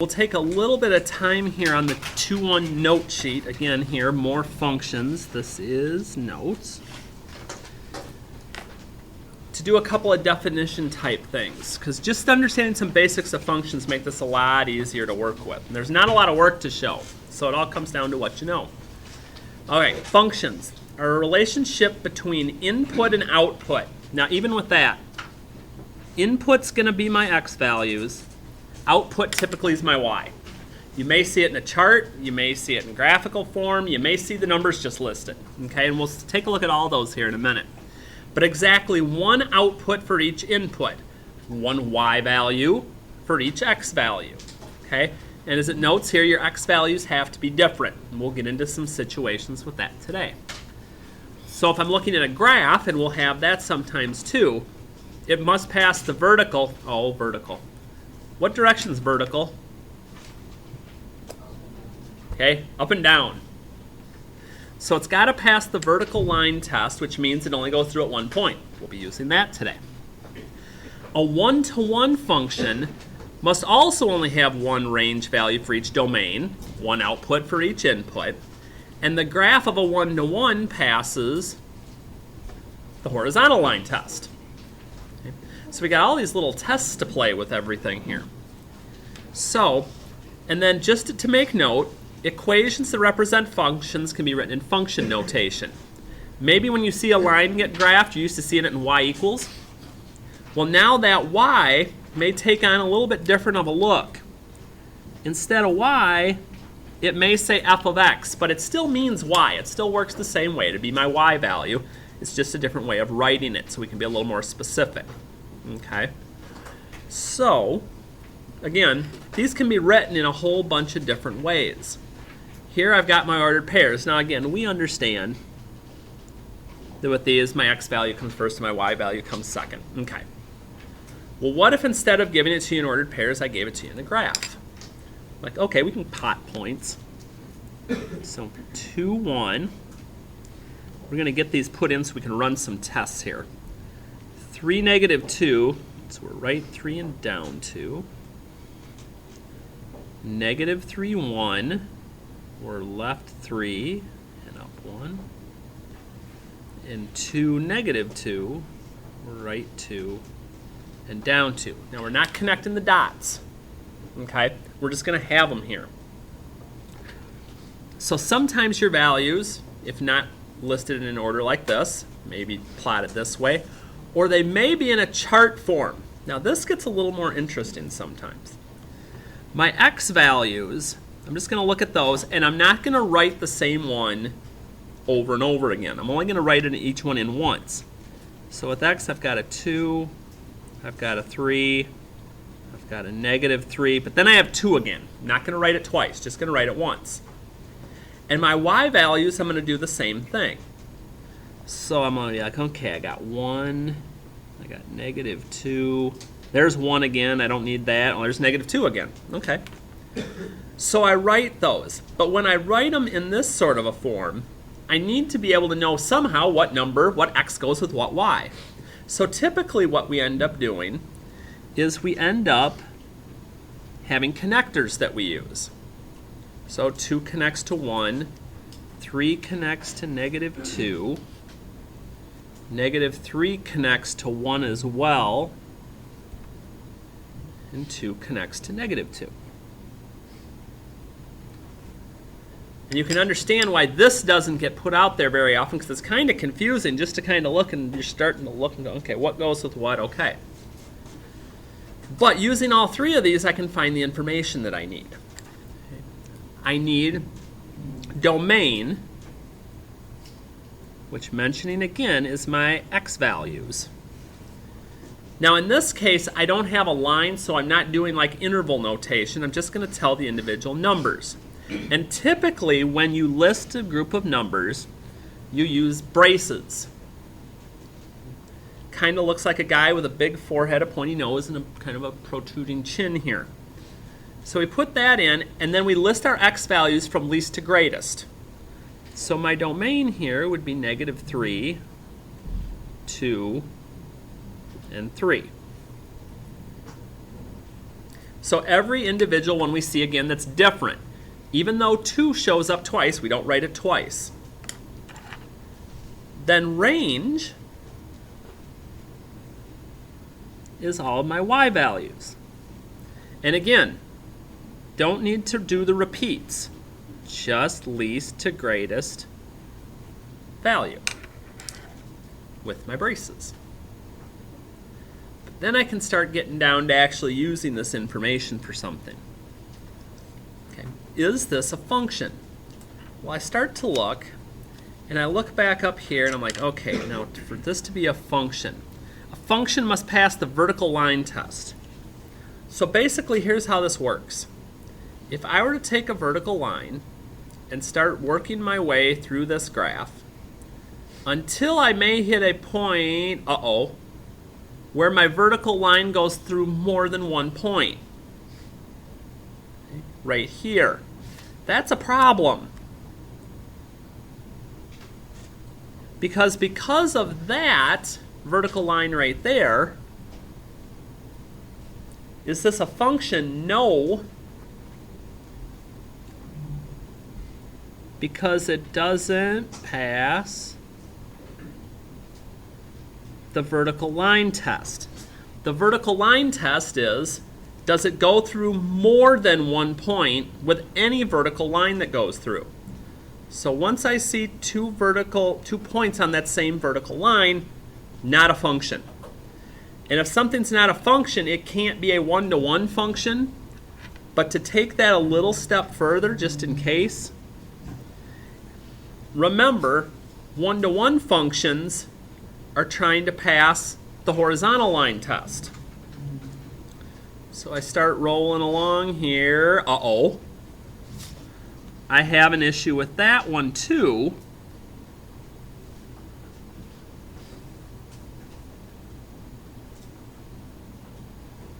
We'll take a little bit of time here on the 2-1 note sheet. Again here, more functions. This is notes. To do a couple of definition type things, because just understanding some basics of functions make this a lot easier to work with. And there's not a lot of work to show, so it all comes down to what you know. All right, functions are a relationship between input and output. Now even with that, input's going to be my x values. Output typically is my y. You may see it in a chart, you may see it in graphical form, you may see the numbers just listed. Okay, and we'll take a look at all those here in a minute. But exactly one output for each input, one y value for each x value. Okay, and as it notes here, your x values have to be different. And we'll get into some situations with that today. So if I'm looking at a graph, and we'll have that sometimes too, it must pass the vertical. Oh, vertical. What direction is vertical? Okay, up and down. So it's got to pass the vertical line test, which means it only goes through at one point. We'll be using that today. A one-to-one function must also only have one range value for each domain, one output for each input, and the graph of a one-to-one passes the horizontal line test. Okay. So we got all these little tests to play with everything here. So, and then just to make note, equations that represent functions can be written in function notation. Maybe when you see a line get graphed, you're used to seeing it in y equals. Well, now that y may take on a little bit different of a look. Instead of y, it may say f of x, but it still means y. It still works the same way to be my y value. It's just a different way of writing it, so we can be a little more specific. Okay? So, again, these can be written in a whole bunch of different ways. Here I've got my ordered pairs. Now again, we understand that with these, my x value comes first and my y value comes second. Okay. Well, what if instead of giving it to you in ordered pairs, I gave it to you in a graph? Like, okay, we can Potpoints. So 2, 1. We're going to get these put in so we can run some tests here. 3, -2. So we're right 3 and down 2. -3, 1. We're left 3 and up 1. And 2, -2. We're right 2 and down 2. Now we're not connecting the dots. Okay? We're just going to have them here. So sometimes your values, if not listed in an order like this, maybe plotted this way, or they may be in a chart form. Now this gets a little more interesting sometimes. My x values, I'm just going to look at those, and I'm not going to write the same one over and over again. I'm only going to write each one in once. So with x, I've got a 2, I've got a 3, I've got a -3, but then I have 2 again. I'm not going to write it twice, just going to write it once. And my y values, I'm going to do the same thing. So I'm going to be like, okay, I got 1, I got -2. There's 1 again, I don't need that. Oh, there's -2 again. Okay. So I write those. But when I write them in this sort of a form, I need to be able to know somehow what number, what x goes with what y. So typically what we end up doing is we end up having connectors that we use. So 2 connects to 1, 3 connects to -2, -3 connects to 1 as well, and 2 connects to -2. And you can understand why this doesn't get put out there very often, because it's kind of confusing just to kind of look, and you're starting to look and go, okay, what goes with what? Okay. But using all 3 of these, I can find the information that I need. I need domain, which mentioning again is my x values. Now in this case, I don't have a line, so I'm not doing like interval notation. I'm just going to tell the individual numbers. And typically when you list a group of numbers, you use braces. Kind of looks like a guy with a big forehead, a pointy nose, and a kind of a protruding chin here. So we put that in, and then we list our x values from least to greatest. So my domain here would be -3, 2, and 3. So every individual one we see again that's different. Even though 2 shows up twice, we don't write it twice. Then range is all of my y values. And again, don't need to do the repeats. Just least to greatest value with my braces. But then I can start getting down to actually using this information for something. Okay. Is this a function? Well, I start to look, and I look back up here, and I'm like, okay, now for this to be a function must pass the vertical line test. So basically, here's how this works. If I were to take a vertical line and start working my way through this graph until I may hit a point, where my vertical line goes through more than one point. Right here. That's a problem. Because of that vertical line right there, is this a function? No. Because it doesn't pass the vertical line test. The vertical line test is, does it go through more than one point with any vertical line that goes through? So once I see 2 points on that same vertical line, not a function. And if something's not a function, it can't be a one-to-one function. But to take that a little step further, just in case, remember, one-to-one functions are trying to pass the horizontal line test. So I start rolling along here. I have an issue with that one too.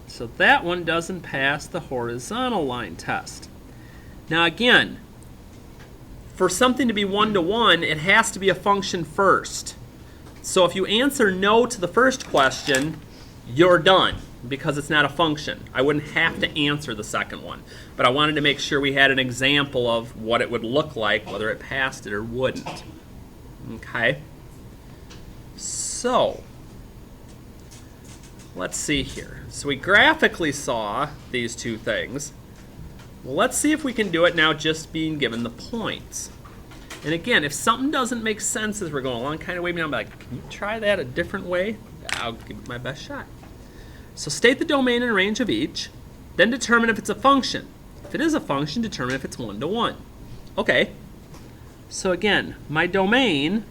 So that one doesn't pass the horizontal line test. Now again, for something to be one-to-one, it has to be a function first. So if you answer no to the first question, you're done because it's not a function. I wouldn't have to answer the second one. But I wanted to make sure we had an example of what it would look like, whether it passed it or wouldn't. Okay? So, let's see here. So we graphically saw these 2 things. Well, let's see if we can do it now just being given the points. And again, if something doesn't make sense as we're going along, kind of wave me down, like, can you try that a different way? I'll give it my best shot. So state the domain and range of each, then determine if it's a function. If it is a function, determine if it's one-to-one. Okay. So again, my domain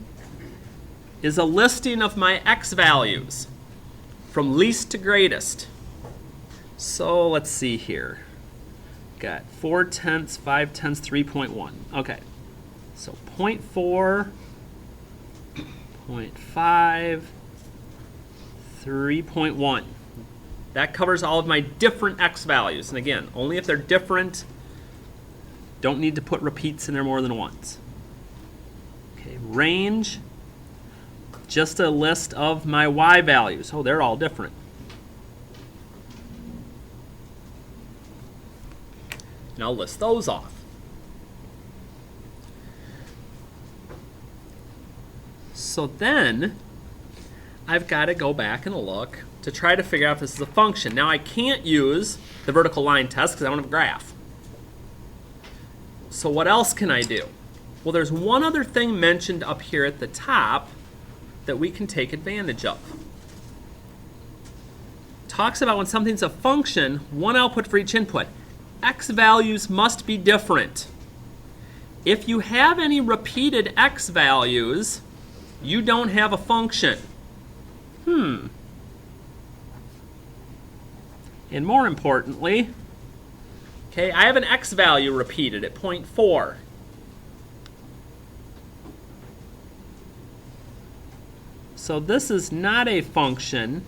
is a listing of my x values from least to greatest. So let's see here. Got 4/10, 5/10, 3.1. Okay. So 0.4, 0.5, 3.1. That covers all of my different x values. And again, only if they're different, don't need to put repeats in there more than once. Okay, range, just a list of my y values. Oh, they're all different. And I'll list those off. So then, I've got to go back and look to try to figure out if this is a function. Now I can't use the vertical line test because I don't have a graph. So what else can I do? Well, there's one other thing mentioned up here at the top that we can take advantage of. Talks about when something's a function, one output for each input. X values must be different. If you have any repeated x values, you don't have a function. And more importantly, okay, I have an x value repeated at 0.4. So this is not a function.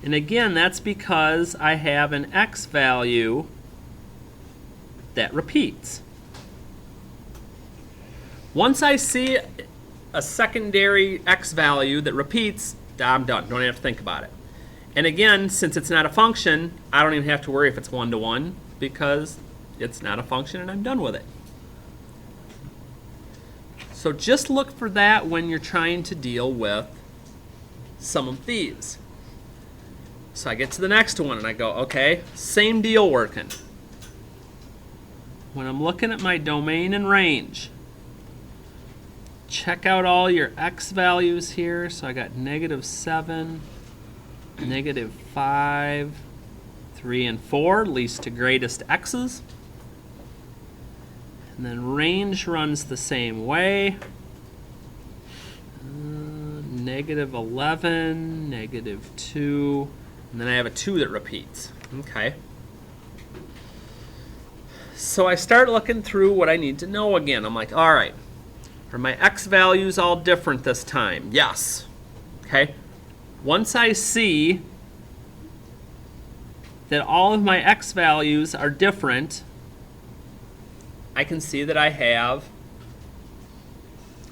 And again, that's because I have an x value that repeats. Once I see a secondary x value that repeats, I'm done. Don't have to think about it. And again, since it's not a function, I don't even have to worry if it's 1 to 1 because it's not a function and I'm done with it. So just look for that when you're trying to deal with some of these. So I get to the next one and I go, okay, same deal working. When I'm looking at my domain and range, check out all your x values here. So I got -7, -5, 3 and 4, least to greatest x's. And then range runs the same way. -11, -2, and then I have a 2 that repeats. Okay. So I start looking through what I need to know again. I'm like, all right, are my x values all different this time? Yes. Okay. Once I see that all of my x values are different, I can see that I have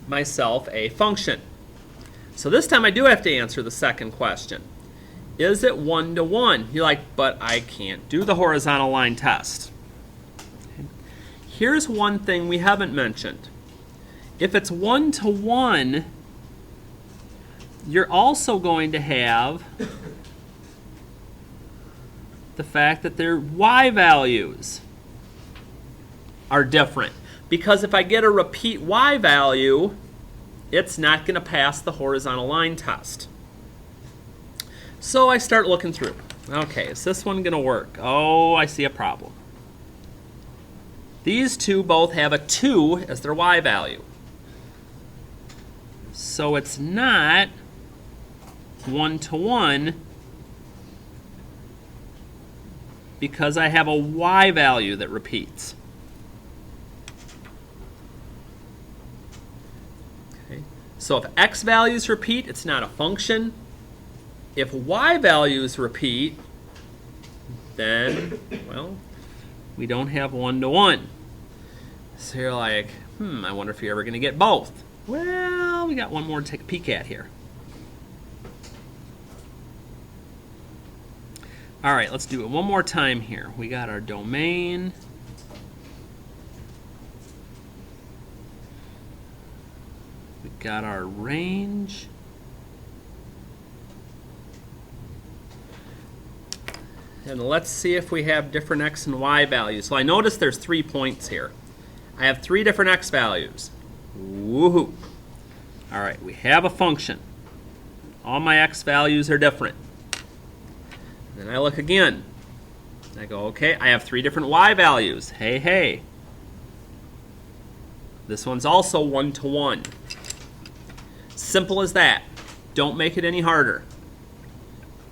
myself a function. So this time I do have to answer the second question. Is it 1 to 1? You're like, but I can't do the horizontal line test. Okay. Here's one thing we haven't mentioned. If it's 1 to 1, you're also going to have the fact that their y values are different. Because if I get a repeat y value, it's not going to pass the horizontal line test. So I start looking through. Okay, is this one going to work? Oh, I see a problem. These two both have a 2 as their y value. So it's not 1 to 1 because I have a y value that repeats. So if x values repeat, it's not a function. If y values repeat, then, well, we don't have 1 to 1. So you're like, I wonder if you're ever going to get both. Well, we got one more to take a peek at here. All right, let's do it one more time here. We got our domain. Got our range. And let's see if we have different x and y values. So I notice there's 3 points here. I have 3 different x values. Woohoo! All right, we have a function. All my x values are different. Then I look again. I go, okay, I have 3 different y values. Hey, hey. This one's also 1 to 1. Simple as that. Don't make it any harder.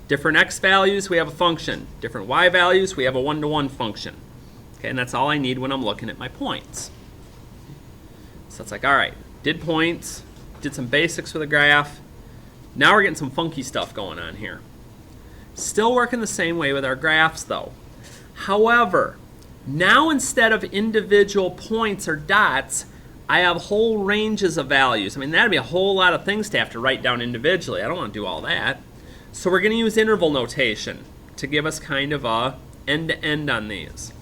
Different x values, we have a function. Different y values, we have a 1 to 1 function. Okay, and that's all I need when I'm looking at my points. So it's like, all right, did points, did some basics with a graph. Now we're getting some funky stuff going on here. Still working the same way with our graphs though. However, now instead of individual points or dots, I have whole ranges of values. I mean, that'd be a whole lot of things to have to write down individually. I don't want to do all that. So we're going to use interval notation to give us kind of a end-to-end on these.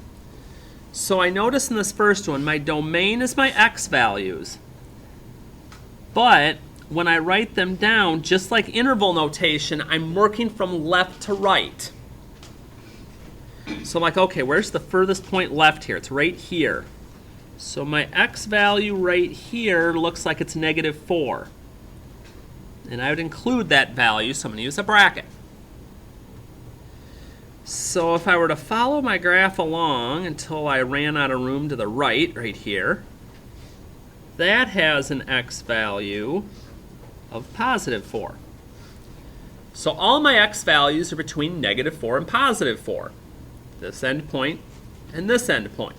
So I notice in this first one, my domain is my x values. But when I write them down, just like interval notation, I'm working from left to right. So I'm like, okay, where's the furthest point left here? It's right here. So my x value right here looks like it's -4. And I would include that value, so I'm going to use a bracket. So if I were to follow my graph along until I ran out of room to the right here, that has an x value of +4. So all my x values are between -4 and +4. This endpoint and this endpoint.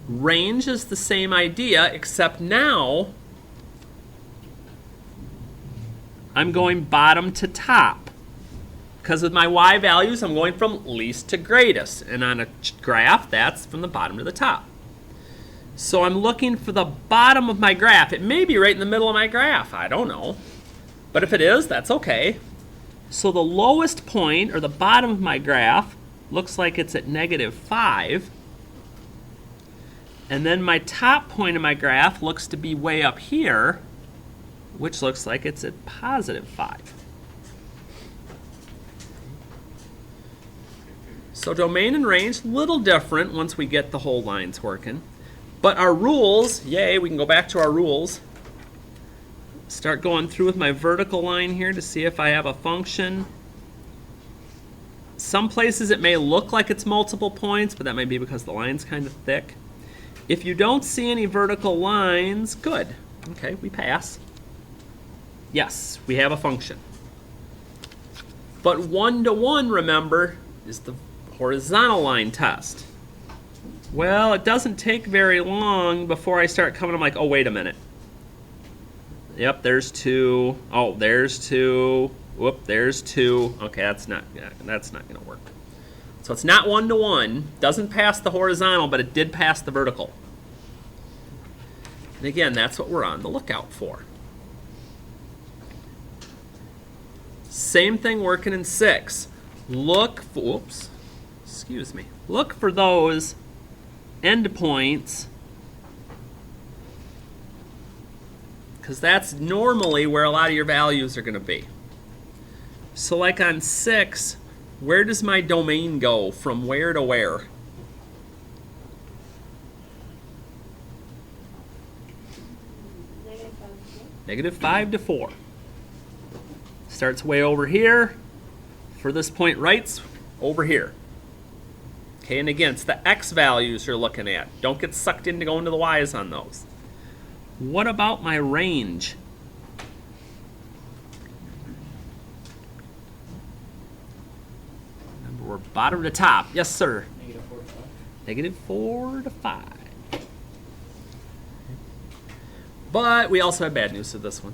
Range is the same idea, except now I'm going bottom to top. Because with my y values, I'm going from least to greatest. And on a graph, that's from the bottom to the top. So I'm looking for the bottom of my graph. It may be right in the middle of my graph. I don't know. But if it is, that's okay. So the lowest point, or the bottom of my graph, looks like it's at -5. And then my top point of my graph looks to be way up here, which looks like it's at +5. So domain and range, little different once we get the whole lines working. But our rules, yay, we can go back to our rules. Start going through with my vertical line here to see if I have a function. Some places it may look like it's multiple points, but that might be because the line's kind of thick. If you don't see any vertical lines, good. Okay, we pass. Yes, we have a function. But 1-to-1, remember, is the horizontal line test. Well, it doesn't take very long before I start coming, I'm like, oh, wait a minute. Yep, there's 2. Oh, there's 2. Whoop, there's 2. Okay, that's not going to work. So it's not 1-to-1. Doesn't pass the horizontal, but it did pass the vertical. And again, that's what we're on the lookout for. Same thing working in 6. Look for, look for those endpoints, because that's normally where a lot of your values are going to be. So like on 6, where does my domain go from where to where? -5 to 4. Starts way over here. Furthest point right's over here. Okay, and again, it's the x values you're looking at. Don't get sucked into going to the y's on those. What about my range? Remember, we're bottom to top. Yes, sir. -4 to 5. But we also have bad news with this one.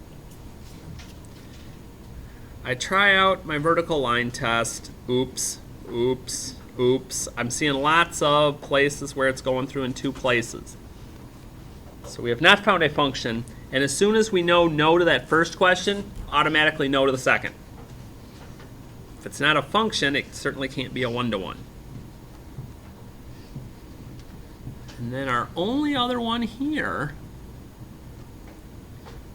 I try out my vertical line test. Oops, oops, oops. I'm seeing lots of places where it's going through in 2 places. So we have not found a function, and as soon as we know no to that first question, automatically no to the second. If it's not a function, it certainly can't be a 1-to-1. And then our only other one here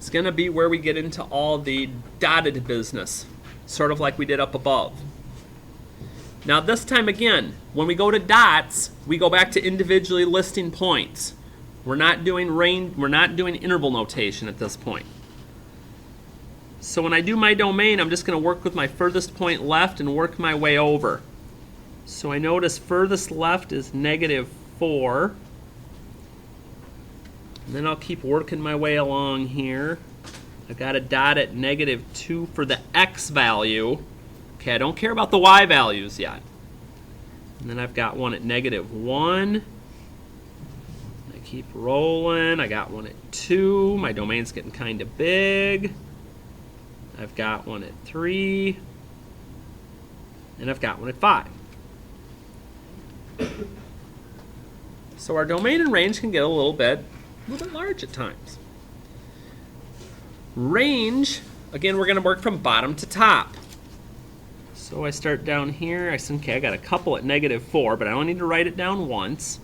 is going to be where we get into all the dotted business, sort of like we did up above. Now this time again, when we go to dots, we go back to individually listing points. We're not doing range, we're not doing interval notation at this point. So when I do my domain, I'm just going to work with my furthest point left and work my way over. So I notice furthest left is -4. And then I'll keep working my way along here. I've got a dot at -2 for the x value. Okay, I don't care about the y values yet. And then I've got one at -1. I keep rolling. I got one at 2. My domain's getting kind of big. I've got one at 3. And I've got one at 5. So our domain and range can get a little bit large at times. Range, again, we're going to work from bottom to top. So I start down here. I said, okay, I got a couple at -4, but I only need to write it down once.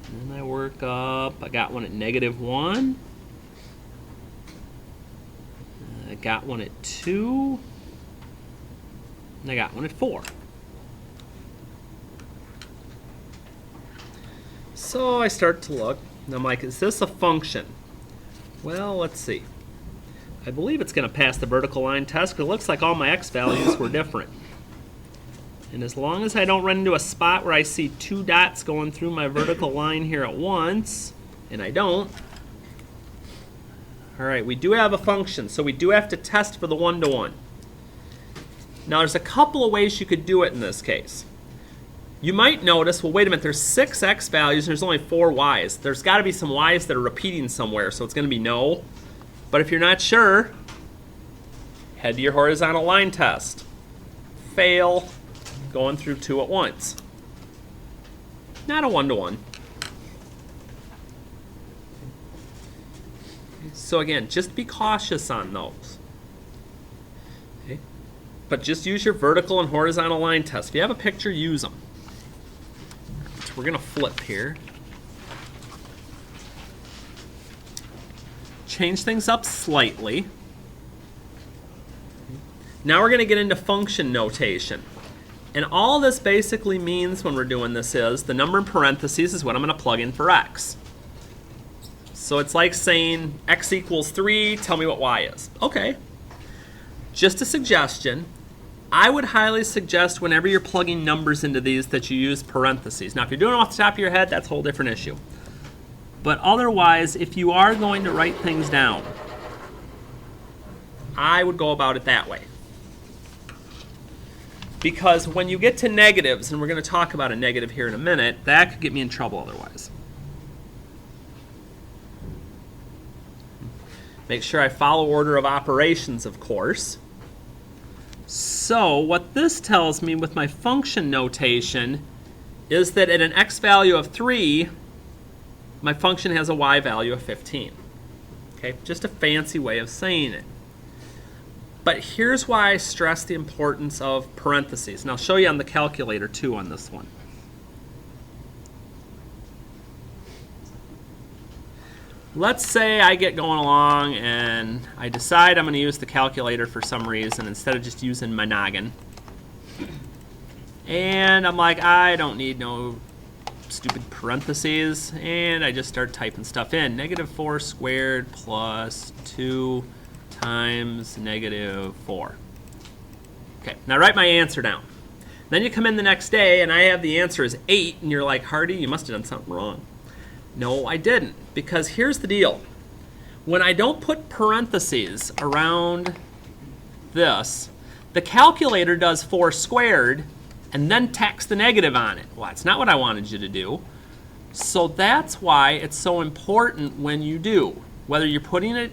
And then I work up. I got one at -1. I got one at 2. And I got one at 4. So I start to look, and I'm like, is this a function? Well, let's see. I believe it's going to pass the vertical line test because it looks like all my x values were different. And as long as I don't run into a spot where I see 2 dots going through my vertical line here at once, and I don't, all right, we do have a function, so we do have to test for the 1-to-1. Now there's a couple of ways you could do it in this case. You might notice, well, wait a minute, there's 6 x values and there's only 4 y's. There's got to be some y's that are repeating somewhere, so it's going to be no. But if you're not sure, head to your horizontal line test. Fail, going through 2 at once. Not a 1-to-1. So again, just be cautious on those. Okay. but just use your vertical and horizontal line test. If you have a picture, use them. So we're going to flip here. Change things up slightly. Now we're going to get into function notation. And all this basically means when we're doing this is the number in parentheses is what I'm going to plug in for x. So it's like saying x equals 3, tell me what y is. Okay. Just a suggestion. I would highly suggest whenever you're plugging numbers into these that you use parentheses. Now if you're doing it off the top of your head, that's a whole different issue. But otherwise, if you are going to write things down, I would go about it that way. Because when you get to negatives, and we're going to talk about a negative here in a minute, that could get me in trouble otherwise. Make sure I follow order of operations, of course. So what this tells me with my function notation is that at an x value of 3, my function has a y value of 15. Okay, just a fancy way of saying it. But here's why I stress the importance of parentheses. And I'll show you on the calculator too on this one. Let's say I get going along and I decide I'm going to use the calculator for some reason instead of just using my noggin. And I'm like, I don't need no stupid parentheses. And I just start typing stuff in. Negative 4 squared plus 2 times negative 4. Okay, now write my answer down. Then you come in the next day and I have the answer as 8 and you're like, Harty, you must have done something wrong. No, I didn't, because here's the deal. When I don't put parentheses around this, the calculator does 4 squared and then tacks the negative on it. Well, that's not what I wanted you to do. So that's why it's so important when you do. Whether you're putting it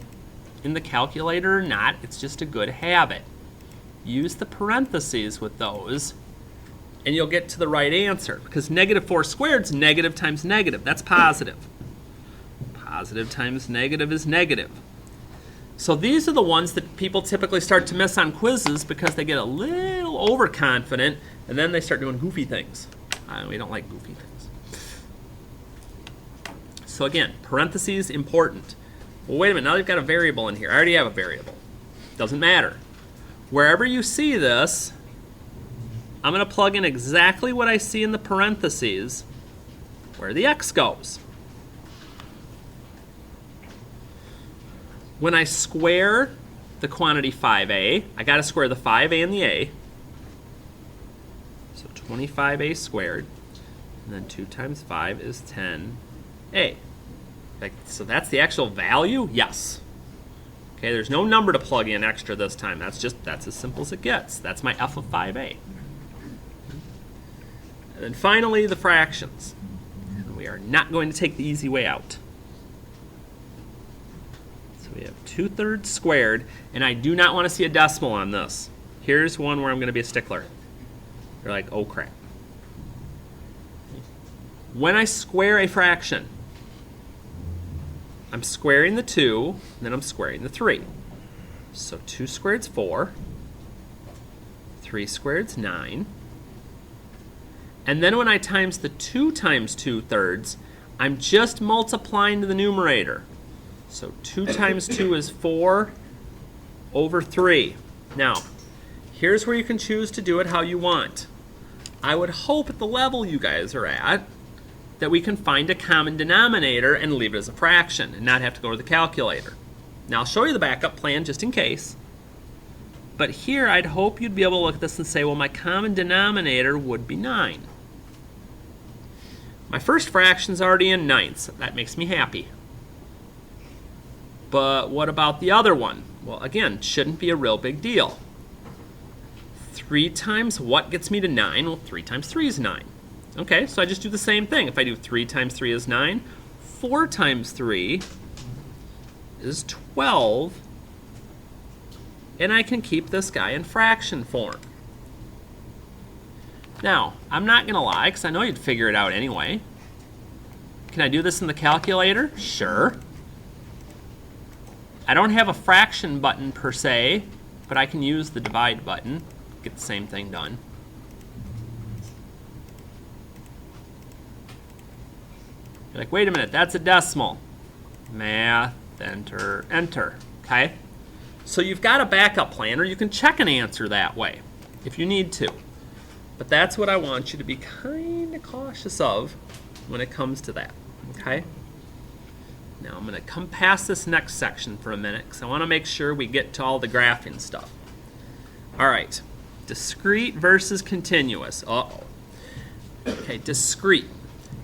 in the calculator or not, it's just a good habit. Use the parentheses with those and you'll get to the right answer, because negative 4 squared is negative times negative. That's positive. Positive times negative is negative. So these are the ones that people typically start to miss on quizzes because they get a little overconfident and then they start doing goofy things. We don't like goofy things. So again, parentheses important. Well, wait a minute, now they've got a variable in here. I already have a variable. Doesn't matter. Wherever you see this, I'm going to plug in exactly what I see in the parentheses where the x goes. When I square the quantity 5a, I got to square the 5a and the a. So 25a squared, and then 2 times 5 is 10a. So that's the actual value? Yes. Okay, there's no number to plug in extra this time. That's as simple as it gets. That's my f of 5a. And then finally, the fractions. And we are not going to take the easy way out. So we have 2/3 squared, and I do not want to see a decimal on this. Here's one where I'm going to be a stickler. You're like, oh crap. When I square a fraction, I'm squaring the 2, and then I'm squaring the 3. So 2 squared is 4. 3 squared is 9. And then when I times the 2 times 2/3, I'm just multiplying to the numerator. So 2 times 2 is 4 over 3. Now, here's where you can choose to do it how you want. I would hope at the level you guys are at that we can find a common denominator and leave it as a fraction and not have to go to the calculator. Now, I'll show you the backup plan just in case. But here, I'd hope you'd be able to look at this and say, well, my common denominator would be 9. My first fraction's already in ninths. That makes me happy. But what about the other one? Well, again, shouldn't be a real big deal. 3 times what gets me to 9? Well, 3 times 3 is 9. Okay, so I just do the same thing. If I do 3 times 3 is 9, 4 times 3 is 12, and I can keep this guy in fraction form. Now, I'm not going to lie, because I know you'd figure it out anyway. Can I do this in the calculator? Sure. I don't have a fraction button per se, but I can use the divide button. get the same thing done. You're like, wait a minute, that's a decimal. Math, enter, enter, okay? So you've got a backup plan, or you can check an answer that way if you need to. But that's what I want you to be kind of cautious of when it comes to that, okay? Now I'm going to come past this next section for a minute because I want to make sure we get to all the graphing stuff. All right, discrete versus continuous. Uh-oh. Okay, discrete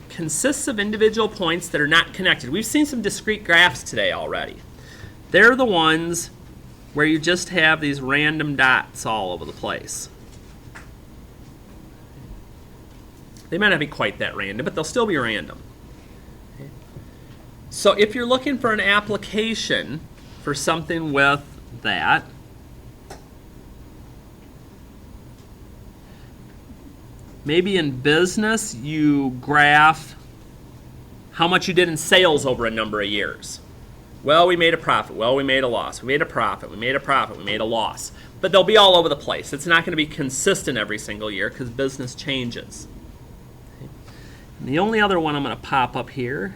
consists of individual points that are not connected. We've seen some discrete graphs today already. They're the ones where you just have these random dots all over the place. They might not be quite that random, but they'll still be random. Okay. So if you're looking for an application for something with that, maybe in business you graph how much you did in sales over a number of years. Well, we made a profit. Well, we made a loss. We made a profit. We made a profit. We made a loss. But they'll be all over the place. It's not going to be consistent every single year because business changes. Okay. And the only other one I'm going to pop up here,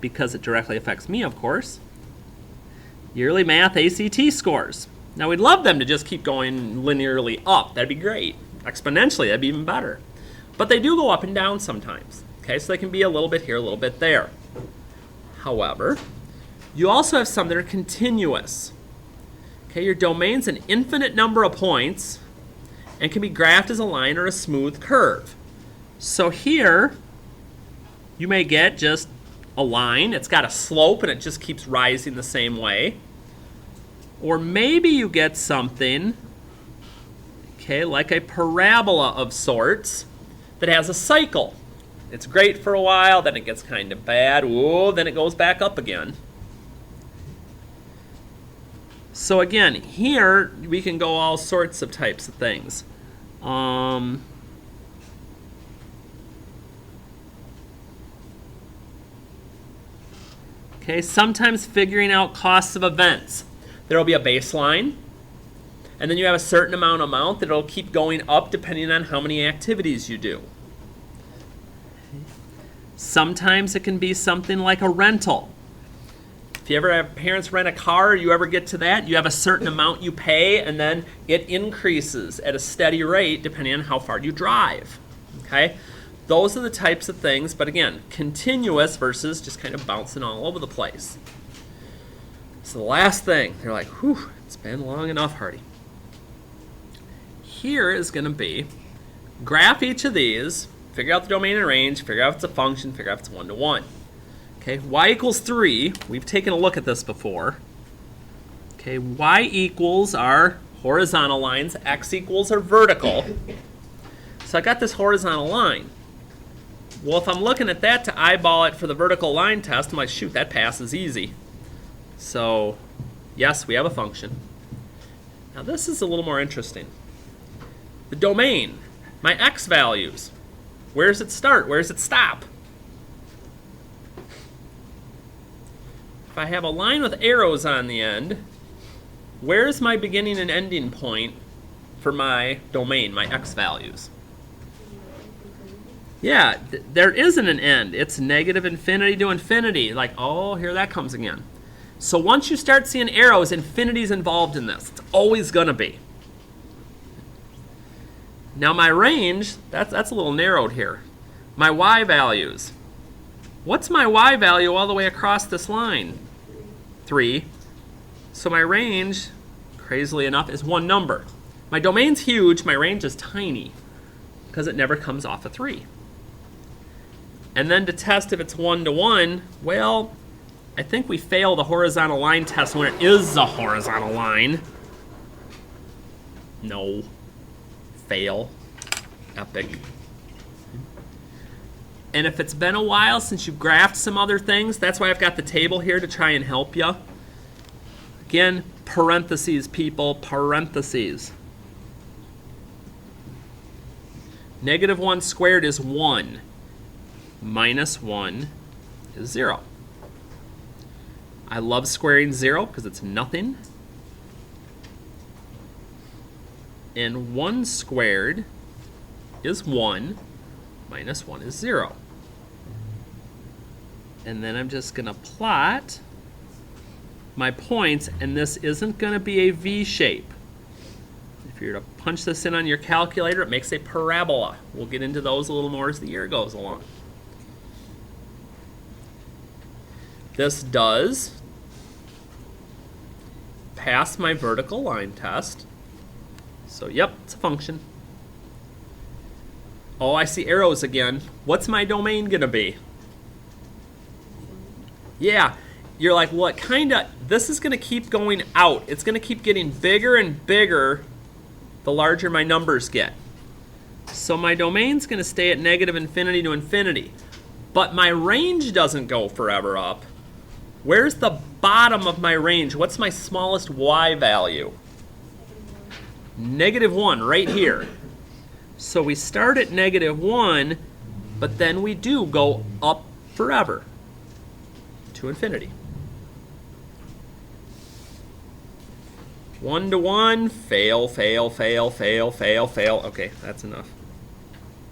because it directly affects me, of course, yearly math ACT scores. Now, we'd love them to just keep going linearly up. That'd be great. Exponentially, that'd be even better. But they do go up and down sometimes. Okay, so they can be a little bit here, a little bit there. However, you also have some that are continuous. Okay, your domain's an infinite number of points and can be graphed as a line or a smooth curve. So here, you may get just a line. It's got a slope and it just keeps rising the same way. Or maybe you get something, okay, like a parabola of sorts that has a cycle. It's great for a while, then it gets kind of bad. Whoa, then it goes back up again. So again, here we can go all sorts of types of things. Okay, sometimes figuring out costs of events. There will be a baseline, and then you have a certain amount that will keep going up depending on how many activities you do. Sometimes it can be something like a rental. If you ever have parents rent a car, you ever get to that, you have a certain amount you pay, and then it increases at a steady rate depending on how far you drive. Okay? Those are the types of things, but again, continuous versus just kind of bouncing all over the place. So the last thing, they're like, whew, it's been long enough, Harty. Here is going to be, graph each of these, figure out the domain and range, figure out if it's a function, figure out if it's one-to-one. Okay, y equals 3. We've taken a look at this before. Okay, y equals our horizontal lines, x equals our vertical. So I got this horizontal line. Well, if I'm looking at that to eyeball it for the vertical line test, I'm like, shoot, that passes easy. So, yes, we have a function. Now this is a little more interesting. The domain, my x values. Where does it start? Where does it stop? If I have a line with arrows on the end, where's my beginning and ending point for my domain, my x values? Yeah, there isn't an end. It's negative infinity to infinity. Like, oh, here that comes again. So once you start seeing arrows, infinity's involved in this. It's always going to be. Now my range, that's a little narrowed here. My y values. What's my y value all the way across this line? 3. So my range, crazily enough, is one number. My domain's huge, my range is tiny, because it never comes off of 3. And then to test if it's one-to-one, well, I think we fail the horizontal line test when it is a horizontal line. No. Fail. Epic. And if it's been a while since you've graphed some other things, that's why I've got the table here to try and help you. Again, parentheses, people, parentheses. Negative 1 squared is 1. Minus 1 is 0. I love squaring 0 because it's nothing. And 1 squared is 1, minus 1 is 0. And then I'm just going to plot my points, and this isn't going to be a V shape. If you were to punch this in on your calculator, it makes a parabola. We'll get into those a little more as the year goes along. This does pass my vertical line test. So yep, it's a function. Oh, I see arrows again. What's my domain gonna be? Yeah, you're like, well, it kinda, this is gonna keep going out. It's gonna keep getting bigger and bigger the larger my numbers get. So my domain's gonna stay at negative infinity to infinity. But my range doesn't go forever up. Where's the bottom of my range? What's my smallest y value? Negative 1, right here. So we start at negative 1, but then we do go up forever to infinity. 1 to 1, fail, fail, fail, fail, fail, fail. Okay, that's enough.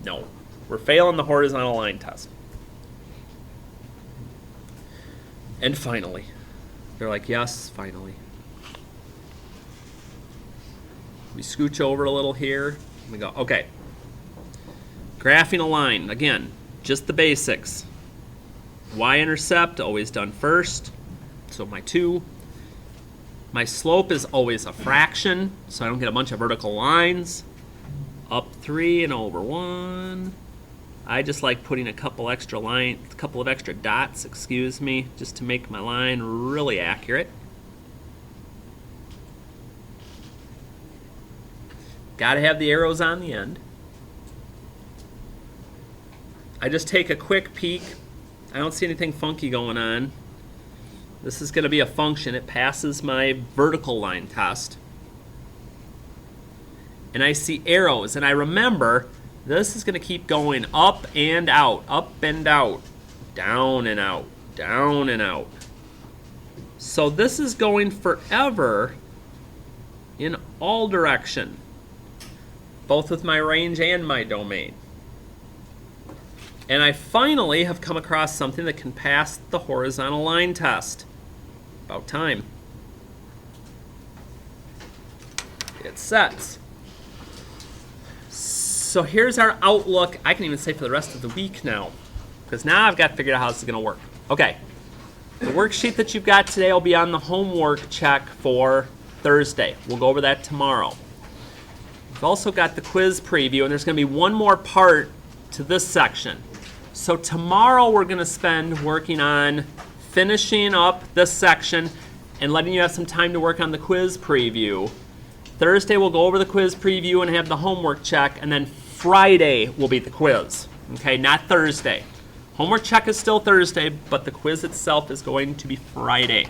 No, we're failing the horizontal line test. And finally, they're like, yes, finally. We scooch over a little here. We go, okay. Graphing a line, again, just the basics. Y-intercept, always done first. So my 2. My slope is always a fraction, so I don't get a bunch of vertical lines. Up 3 and over 1. I just like putting a couple of extra dots, excuse me, just to make my line really accurate. Got to have the arrows on the end. I just take a quick peek. I don't see anything funky going on. This is going to be a function. It passes my vertical line test. And I see arrows, and I remember this is going to keep going up and out, down and out, down and out. So this is going forever in all direction, both with my range and my domain. And I finally have come across something that can pass the horizontal line test. About time. It sets. So here's our outlook. I can even say for the rest of the week now, because now I've got figured out how this is going to work. Okay, the worksheet that you've got today will be on the homework check for Thursday. We'll go over that tomorrow. We've also got the quiz preview, and there's going to be one more part to this section. So tomorrow we're going to spend working on finishing up this section and letting you have some time to work on the quiz preview. Thursday we'll go over the quiz preview and have the homework check, and then Friday will be the quiz. Okay, not Thursday. Homework check is still Thursday, but the quiz itself is going to be Friday.